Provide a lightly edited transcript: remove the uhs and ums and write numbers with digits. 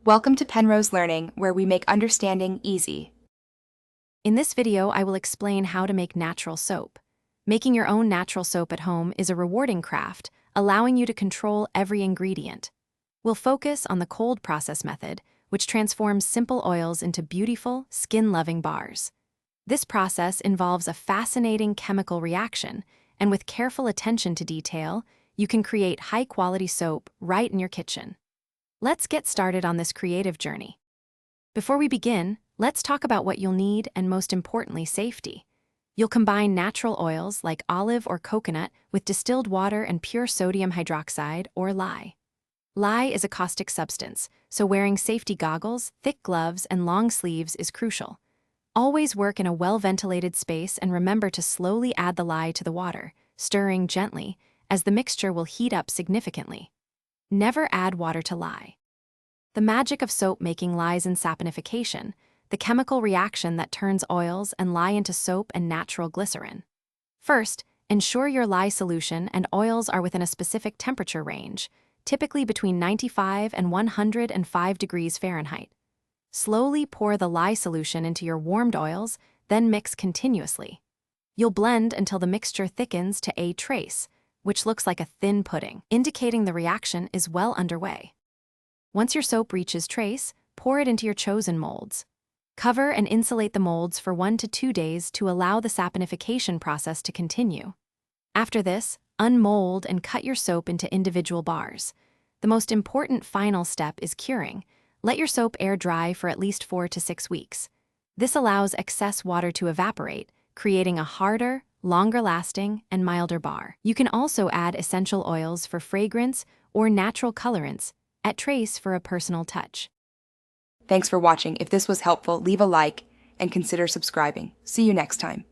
Welcome to Penrose Learning, where we make understanding easy. In this video, I will explain how to make natural soap. Making your own natural soap at home is a rewarding craft, allowing you to control every ingredient. We'll focus on the cold process method, which transforms simple oils into beautiful, skin-loving bars. This process involves a fascinating chemical reaction, and with careful attention to detail, you can create high-quality soap right in your kitchen. Let's get started on this creative journey. Before we begin, let's talk about what you'll need and, most importantly, safety. You'll combine natural oils like olive or coconut with distilled water and pure sodium hydroxide, or lye. Lye is a caustic substance, so wearing safety goggles, thick gloves, and long sleeves is crucial. Always work in a well-ventilated space and remember to slowly add the lye to the water, stirring gently, as the mixture will heat up significantly. Never add water to lye. The magic of soap making lies in saponification, the chemical reaction that turns oils and lye into soap and natural glycerin. First, ensure your lye solution and oils are within a specific temperature range, typically between 95 and 105 degrees Fahrenheit. Slowly pour the lye solution into your warmed oils, then mix continuously. You'll blend until the mixture thickens to a trace, which looks like a thin pudding, indicating the reaction is well underway. Once your soap reaches trace, pour it into your chosen molds. Cover and insulate the molds for 1 to 2 days to allow the saponification process to continue. After this, unmold and cut your soap into individual bars. The most important final step is curing. Let your soap air dry for at least 4 to 6 weeks. This allows excess water to evaporate, creating a harder, longer-lasting, and milder bar. You can also add essential oils for fragrance or natural colorants at trace for a personal touch. Thanks for watching. If this was helpful, leave a like and consider subscribing. See you next time.